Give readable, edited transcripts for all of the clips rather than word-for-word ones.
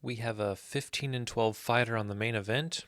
we have a 15-12 fighter on the main event.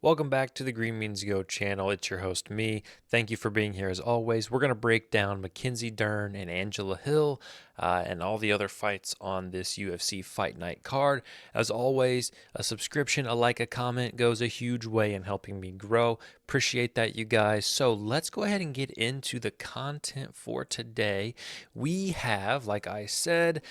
Welcome back to the Green Means Go channel. It's your host, me. Thank you for being here as always. We're going to break down Mackenzie Dern and Angela Hill and all the other fights on this UFC Fight Night card. As always, a subscription, a like, a comment goes a huge way in helping me grow. Appreciate that, you guys. So let's go ahead and get into the content for today. We have, like I said,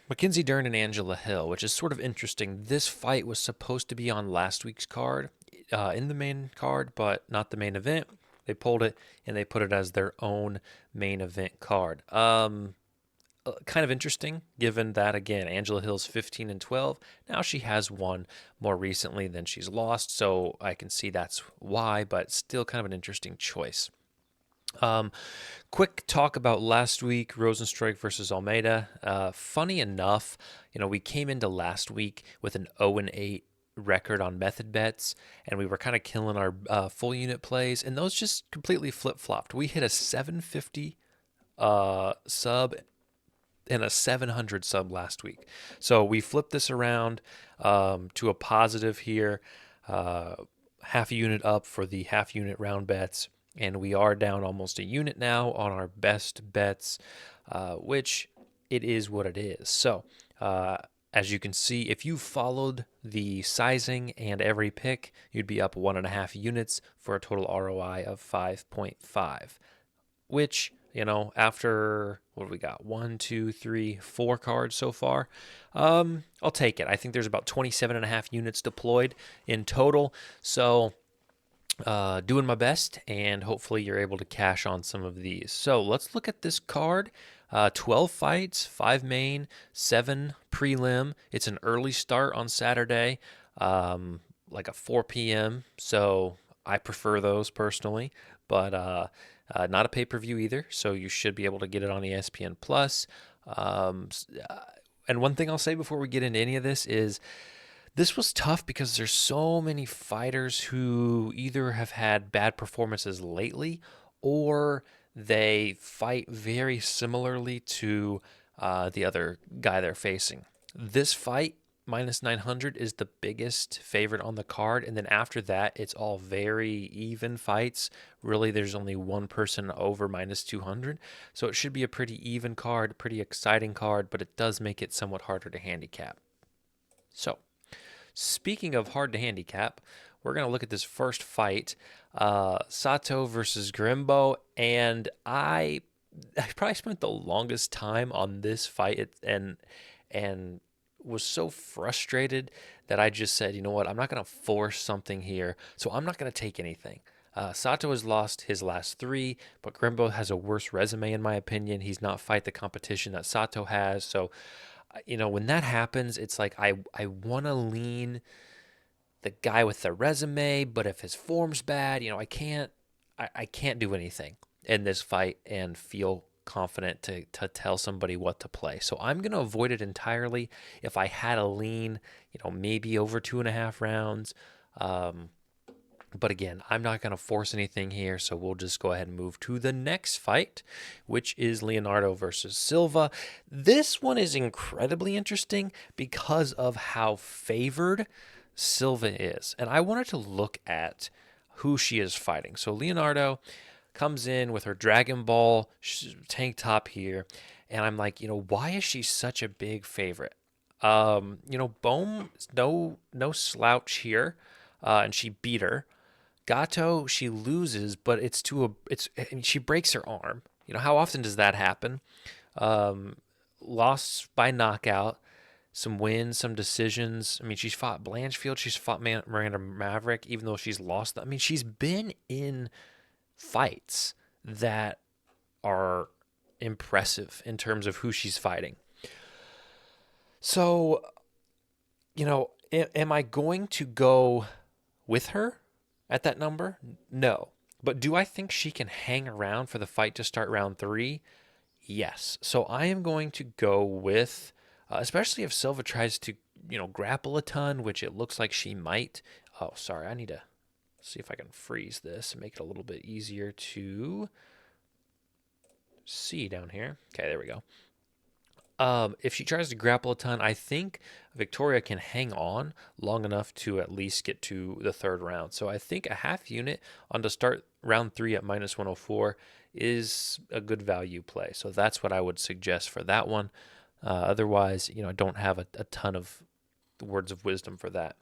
Mackenzie Dern and Angela Hill, which is sort of interesting. This fight was supposed to be on last week's card, in the main card, but not the main event. They pulled it and they put it as their own main event card. Kind of interesting, given that, again, Angela Hill's 15-12. Now she has won more recently than she's lost, so I can see that's why, but still kind of an interesting choice. Quick talk about last week, Rosenstruik versus Almeida. Funny enough, we came into last week with an 0-8 record on method bets, and we were kind of killing our full unit plays, and those just completely flip-flopped. We hit a 750 sub and a 700 sub last week. So we flipped this around to a positive here, half a unit up for the half unit round bets. And we are down almost a unit now on our best bets, which it is what it is. So, as you can see, if you followed the sizing and every pick, you'd be up 1.5 units for a total ROI of 5.5, which, after what do we got? 1, 2, 3, 4 cards so far. I'll take it. I think there's about 27.5 units deployed in total. So, doing my best, and hopefully you're able to cash on some of these. So let's look at this card. 12 fights, 5 main, 7 prelim. It's an early start on Saturday, like a 4 p.m. So I prefer those personally, but not a pay-per-view either. So you should be able to get it on ESPN Plus. And one thing I'll say before we get into any of this is, this was tough because there's so many fighters who either have had bad performances lately or they fight very similarly to the other guy they're facing. This fight, minus 900, is the biggest favorite on the card. And then after that, it's all very even fights. Really, there's only one person over minus 200. So it should be a pretty even card, pretty exciting card, but it does make it somewhat harder to handicap. So, speaking of hard to handicap, we're going to look at this first fight, Sato versus Grimbo, and I probably spent the longest time on this fight and was so frustrated that I just said, you know what, I'm not going to force something here, so I'm not going to take anything. Sato has lost his last 3, but Grimbo has a worse resume in my opinion. He's not fight the competition that Sato has, so when that happens, it's like I want to lean the guy with the resume, but if his form's bad, I can't do anything in this fight and feel confident to tell somebody what to play. So I'm going to avoid it entirely. If I had a lean, maybe over 2.5 rounds. But again, I'm not going to force anything here, so we'll just go ahead and move to the next fight, which is Leonardo versus Silva. This one is incredibly interesting because of how favored Silva is. And I wanted to look at who she is fighting. So Leonardo comes in with her Dragon Ball tank top here, and I'm like, why is she such a big favorite? Bohm, no slouch here, and she beat her. Gato, she loses, but she breaks her arm. How often does that happen? Lost by knockout, some wins, some decisions. She's fought Blanchfield, she's fought Miranda Maverick, even though she's lost. She's been in fights that are impressive in terms of who she's fighting. So, am I going to go with her at that number? No. But do I think she can hang around for the fight to start round 3? Yes. So I am going to go with, especially if Silva tries to, grapple a ton, which it looks like she might. Oh, sorry. I need to see if I can freeze this and make it a little bit easier to see down here. Okay, there we go. If she tries to grapple a ton, I think Victoria can hang on long enough to at least get to the third round. So I think a half unit on to start round 3 at minus 104 is a good value play. So that's what I would suggest for that one. Otherwise, I don't have a ton of words of wisdom for that.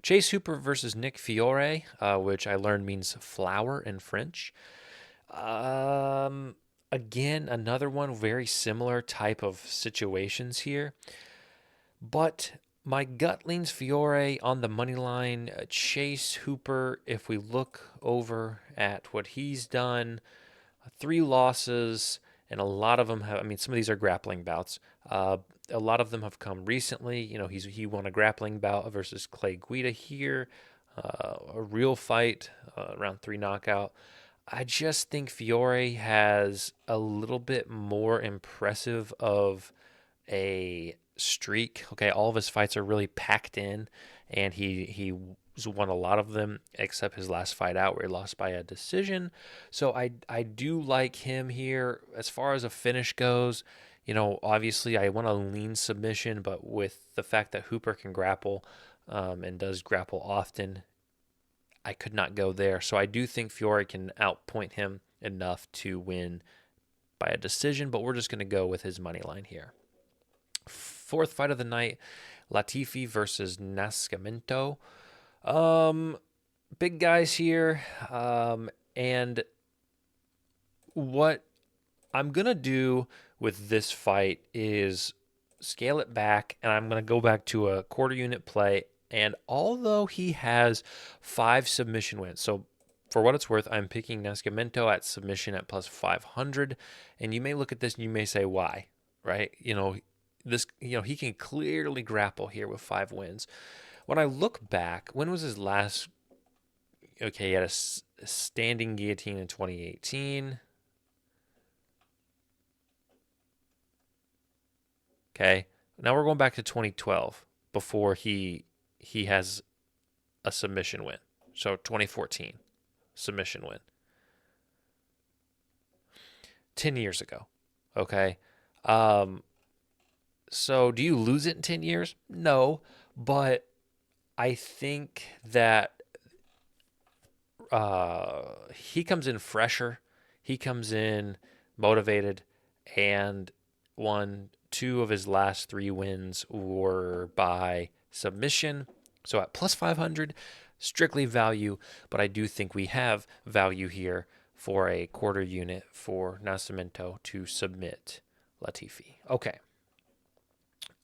Chase Hooper versus Nick Fiore, which I learned means flower in French. Again, another one very similar type of situations here, but my gut leans Fiore on the money line. Chase Hooper, if we look over at what he's done, 3 losses, and a lot of them have. I mean, some of these are grappling bouts. A lot of them have come recently. He won a grappling bout versus Clay Guida here, a real fight, round 3 knockout. I just think Fiore has a little bit more impressive of a streak. Okay, all of his fights are really packed in, and he's won a lot of them except his last fight out where he lost by a decision. So I do like him here as far as a finish goes. Obviously I want a lean submission, but with the fact that Hooper can grapple and does grapple often, I could not go there. So I do think Fiore can outpoint him enough to win by a decision, but we're just going to go with his money line here. Fourth fight of the night, Latifi versus Nascimento. Big guys here. And what I'm going to do with this fight is scale it back, and I'm going to go back to a quarter unit play. And although he has 5 submission wins, so for what it's worth, I'm picking Nascimento at submission at plus 500. And you may look at this and you may say, why? Right? He can clearly grapple here with 5 wins. When I look back, when was his last? Okay, he had a standing guillotine in 2018. Okay, now we're going back to 2012 before he has a submission win. So 2014 submission win. 10 years ago. Okay. So do you lose it in 10 years? No, but I think that he comes in fresher. He comes in motivated, and 2 of his last 3 wins were by submission. So at plus 500, strictly value, but I do think we have value here for a quarter unit for Nascimento to submit Latifi. Okay.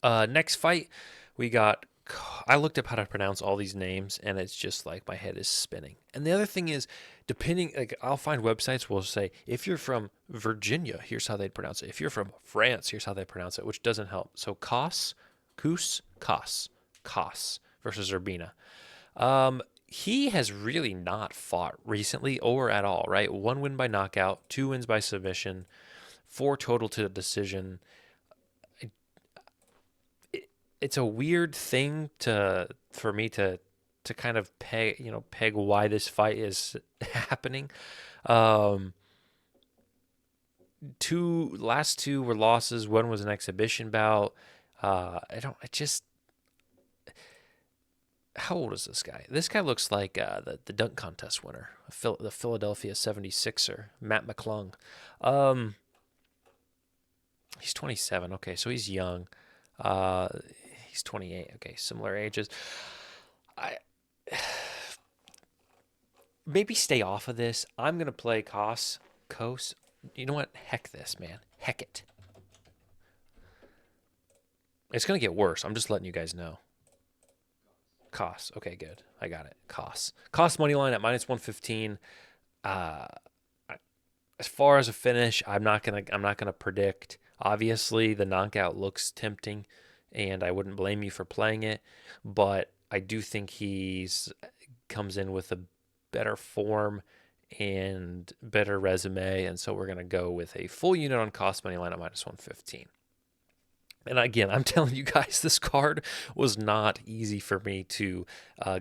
Next fight, we got. I looked up how to pronounce all these names, and it's just like my head is spinning. And the other thing is, I'll find websites will say, if you're from Virginia, here's how they'd pronounce it. If you're from France, here's how they pronounce it, which doesn't help. So Kos versus Urbina. He has really not fought recently or at all, right? 1 win by knockout, 2 wins by submission, 4 total to the decision. It's a weird thing for me to kind of peg why this fight is happening. Last 2 were losses. 1 was an exhibition bout. How old is this guy? This guy looks like the dunk contest winner, the Philadelphia 76er, Matt McClung. He's 27. Okay, so he's young. He's 28. Okay, similar ages. I maybe stay off of this. I'm gonna play Kos. You know what? Heck this, man. Heck it. It's gonna get worse. I'm just letting you guys know. Kos. Okay, good. I got it. Kos money line at minus 115. As far as a finish, I'm not gonna predict. Obviously, the knockout looks tempting, and I wouldn't blame you for playing it, but I do think he's comes in with a better form and better resume, and so we're going to go with a full unit on cost money line at minus 115. And again, I'm telling you guys, this card was not easy for me to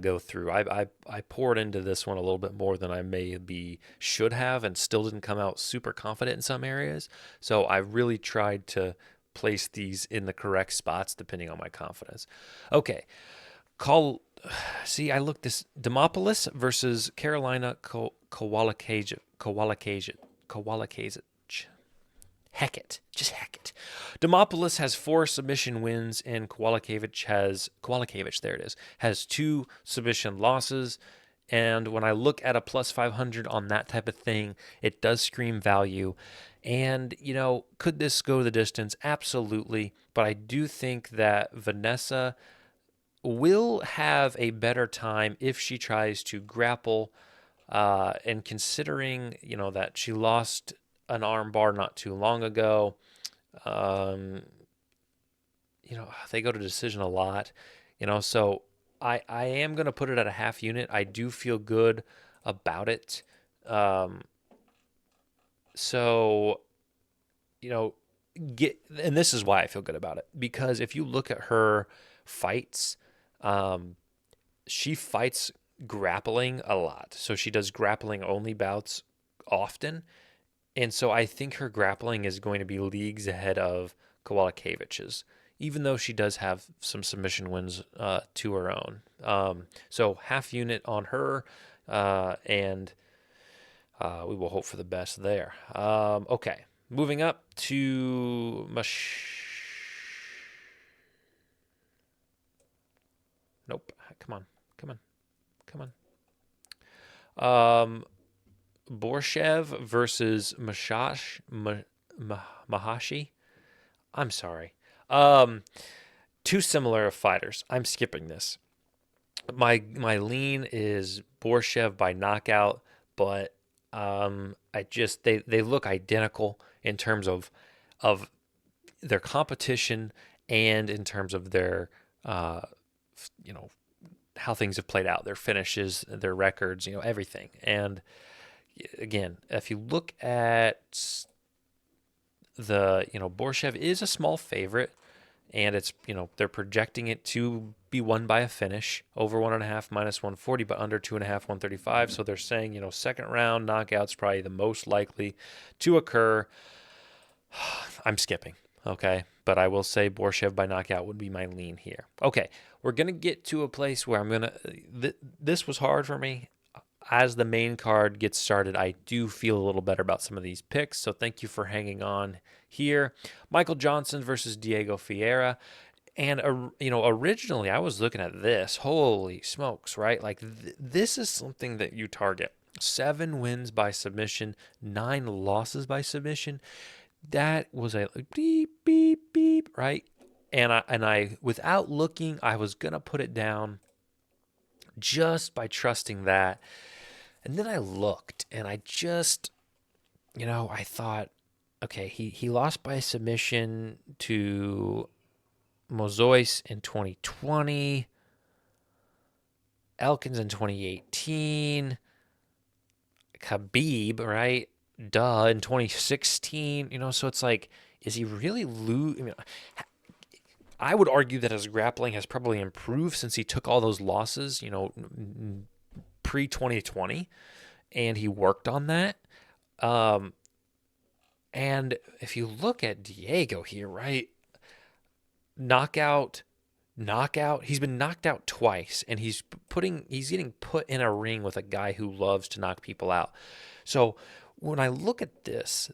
go through. I poured into this one a little bit more than I maybe should have, and still didn't come out super confident in some areas. So I really tried to place these in the correct spots depending on my confidence. Okay, call. See, I looked this Demopoulos versus Carolina Kowalkiewicz. Kowalkiewicz. Heck it. Just heck it. Demopoulos has 4 submission wins, and Kowalkiewicz, there it is, has 2 submission losses. And when I look at a plus 500 on that type of thing, it does scream value. And, could this go the distance? Absolutely. But I do think that Vanessa will have a better time if she tries to grapple. And considering, that she lost an arm bar not too long ago, um, they go to decision a lot, so I am going to put it at a half unit. I do feel good about it. So, you know, and this is why I feel good about it, because if you look at her fights, she fights grappling a lot. So she does grappling only bouts often. And so I think her grappling is going to be leagues ahead of Kowalkiewicz's, even though she does have some submission wins to her own. So half unit on her, and we will hope for the best there. Okay, moving up to Nope. Come on. Come on. Come on. Borshev versus Mahashi. I'm sorry. Two similar fighters. I'm skipping this. My lean is Borshev by knockout, but they look identical in terms of their competition and in terms of their how things have played out, their finishes, their records, everything. And again, if you look at Borshev is a small favorite, and it's, they're projecting it to be won by a finish, over 1.5 minus 140, but under 2.5, 135. So they're saying, second round knockout's probably the most likely to occur. I'm skipping, okay? But I will say Borshev by knockout would be my lean here. Okay, we're going to get to a place where this was hard for me. As the main card gets started, I do feel a little better about some of these picks, so thank you for hanging on here. Michael Johnson versus Diego Ferreira. And, originally I was looking at this. Holy smokes, right? Like, this is something that you target. 7 wins by submission, 9 losses by submission. That was a beep, beep, beep, right? And I without looking, I was going to put it down just by trusting that. And then I looked, and I just, I thought, okay, he lost by submission to Mozois in 2020, Elkins in 2018, Khabib, right? Duh, in 2016, so it's like, is he really I would argue that his grappling has probably improved since he took all those losses, pre-2020, and he worked on that. And if you look at Diego here, right? Knockout. He's been knocked out twice, and he's getting put in a ring with a guy who loves to knock people out. So when I look at this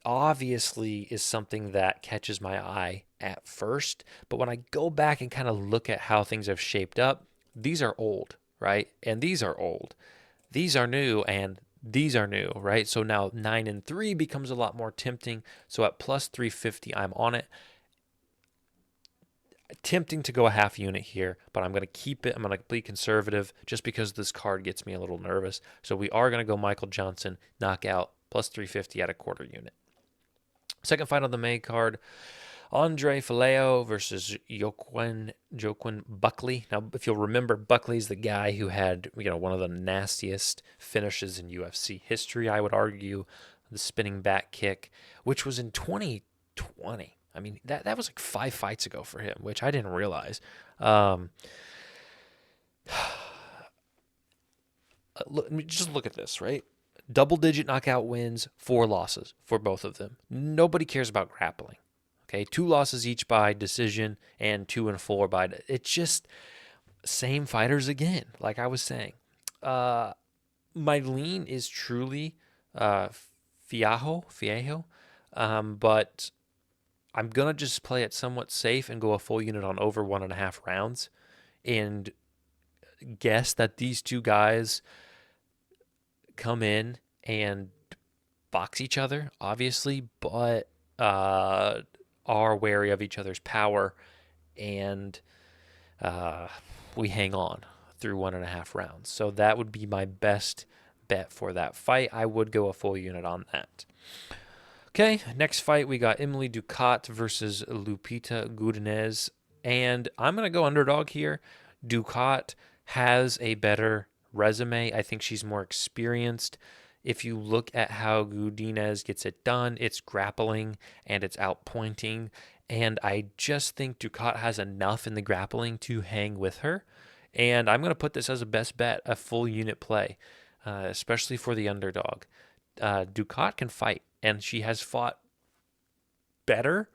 obviously is something that catches my eye at first. But when I go back and kind of look at how things have shaped up, these are old, right? And these are old. These are new, and these are new, right? So now 9-3 becomes a lot more tempting. So at plus 350, I'm on it. Tempting to go a half unit here, but I'm going to keep it. I'm going to be conservative just because this card gets me a little nervous. So we are going to go Michael Johnson, knockout, plus 350 at a quarter unit. Second fight on the main card, Andre Fileo versus Joaquin Buckley. Now, if you'll remember, Buckley's the guy who had, one of the nastiest finishes in UFC history, I would argue, the spinning back kick, which was in 2020. I mean, that was like 5 fights ago for him, which I didn't realize. Um, just look at this, right? Double-digit knockout wins, 4 losses for both of them. Nobody cares about grappling. Okay, 2 losses each by decision and 2 and 4 by. It's just same fighters again. Like I was saying, uh, my lean is truly uh, Fiejo, but I'm gonna just play it somewhat safe and go a full unit on over 1.5 rounds, and guess that these two guys come in and box each other, obviously, but uh, are wary of each other's power, and uh, we hang on through 1.5 rounds. So that would be my best bet for that fight. I would go a full unit on that. Okay, next fight we got Emily Ducat versus Lupita Godinez, and I'm gonna go underdog here. Ducat has a better resume. I think she's more experienced. If you look at how Godinez gets it done, it's grappling and it's outpointing, and I just think Ducat has enough in the grappling to hang with her. And I'm gonna put this as a best bet, a full unit play, especially for the underdog. Ducat can fight, and she has fought better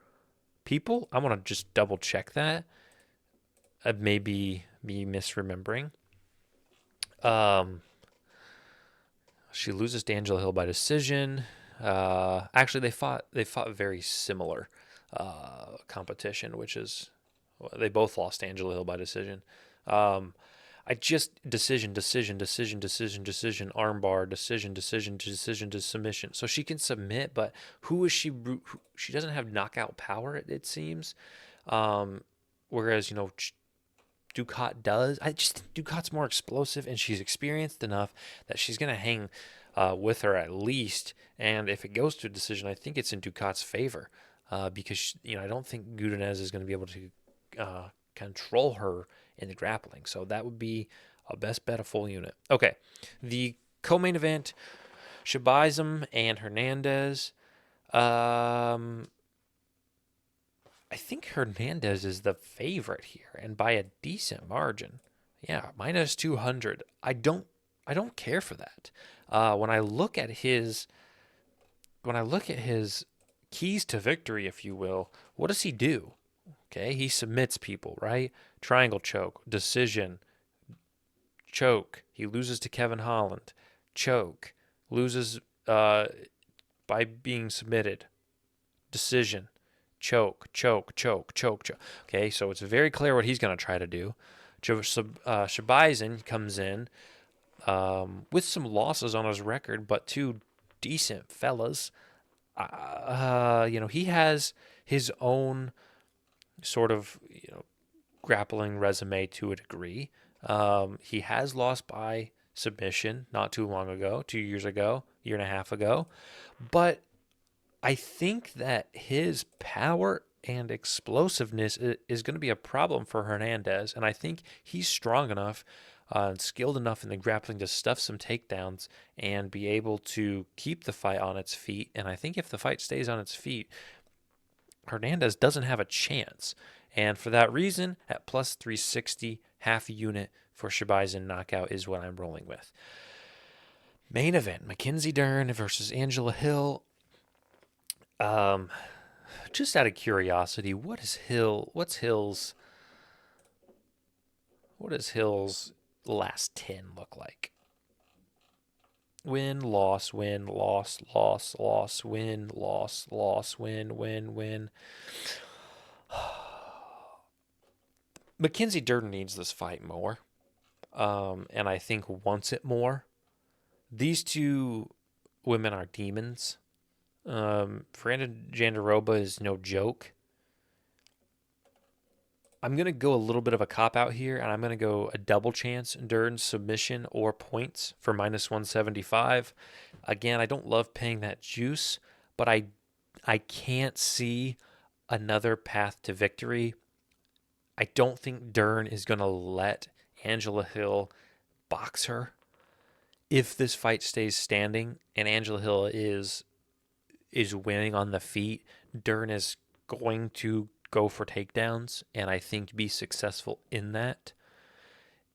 people. I want to just double check that. I may be misremembering. Um, she loses to Angela Hill by decision. Actually, they fought very similar competition, which is they both lost to Angela Hill by decision. Um, I just decision, armbar, decision to submission. So she can submit, but who is she? She doesn't have knockout power, it seems. Um, whereas, Ducat does. I just think Ducat's more explosive, and she's experienced enough that she's going to hang with her at least. And if it goes to a decision, I think it's in Ducat's favor because, I don't think Gudinez is going to be able to control her in the grappling. So that would be a best bet, a full unit. Okay, the co-main event, Shabazem and Hernandez. I think Hernandez is the favorite here, and by a decent margin. Yeah, minus 200. I don't care for that. When I look at his keys to victory, if you will, what does he do? Okay, he submits people, right? Triangle choke, decision, choke. He loses to Kevin Holland, choke, loses by being submitted, decision, choke. Okay, so it's very clear what he's going to try to do. Shabazin comes in with some losses on his record, but two decent fellas. He has his own sort of grappling resume to a degree. He has lost by submission not too long ago, 2 years ago, year and a half ago, but I think that his power and explosiveness is going to be a problem for Hernandez, and I think he's strong enough and skilled enough in the grappling to stuff some takedowns and be able to keep the fight on its feet. And I think if the fight stays on its feet, Hernandez doesn't have a chance. And for that reason, at plus 360, half a unit for Shabazin knockout is what I'm rolling with. Main event, Mackenzie Dern versus Angela Hill. Just out of curiosity, what does Hill's last 10 look like? Win, loss, win, loss, loss, loss, win, loss, loss, win, win, win. Mackenzie Dern needs this fight more, and I think wants it more. These two women are demons. Fernanda Jandiroba is no joke. I'm going to go a little bit of a cop-out here, and I'm going to go a double chance, Dern submission or points for minus 175. Again, I don't love paying that juice, but I can't see another path to victory. I don't think Dern is going to let Angela Hill box her. If this fight stays standing and Angela Hill is winning on the feet, Dern is going to go for takedowns and I think be successful in that.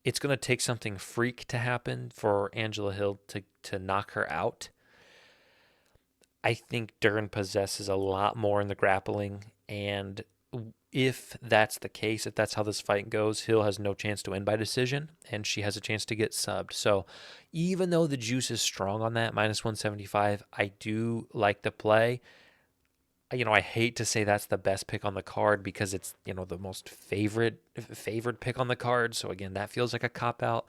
It's going to take something freak to happen for Angela Hill to knock her out. I think Dern possesses a lot more in the grappling, and if that's the case, if that's how this fight goes, Hill has no chance to win by decision, and she has a chance to get subbed. So even though the juice is strong on that, minus 175, I do like the play. I hate to say that's the best pick on the card because it's, the most favored pick on the card. So again, that feels like a cop out.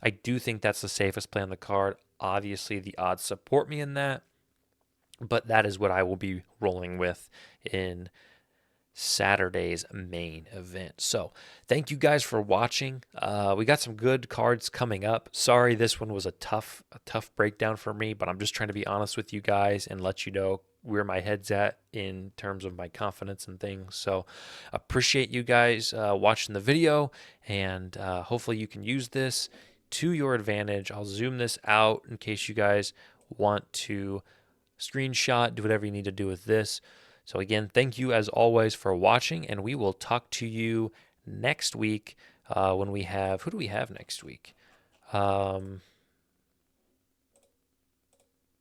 I do think that's the safest play on the card. Obviously, the odds support me in that, but that is what I will be rolling with in Saturday's main event. So thank you guys for watching. We got some good cards coming up. Sorry, this one was a tough breakdown for me, but I'm just trying to be honest with you guys and let you know where my head's at in terms of my confidence and things. So appreciate you guys watching the video, and hopefully you can use this to your advantage. I'll zoom this out in case you guys want to screenshot, do whatever you need to do with this. So again, thank you as always for watching, and we will talk to you next week when we have, who do we have next week?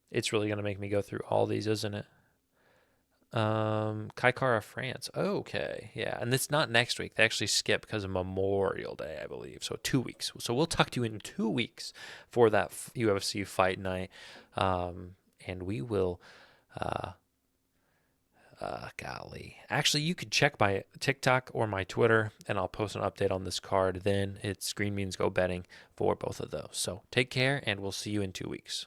It's really going to make me go through all these, isn't it? Kaikara, France. Okay, yeah, and it's not next week. They actually skip because of Memorial Day, I believe. So 2 weeks. So we'll talk to you in 2 weeks for that UFC fight night, and we will. Golly. Actually, you could check my TikTok or my Twitter, and I'll post an update on this card. Then it's Green Beans Go betting for both of those. So take care, and we'll see you in 2 weeks.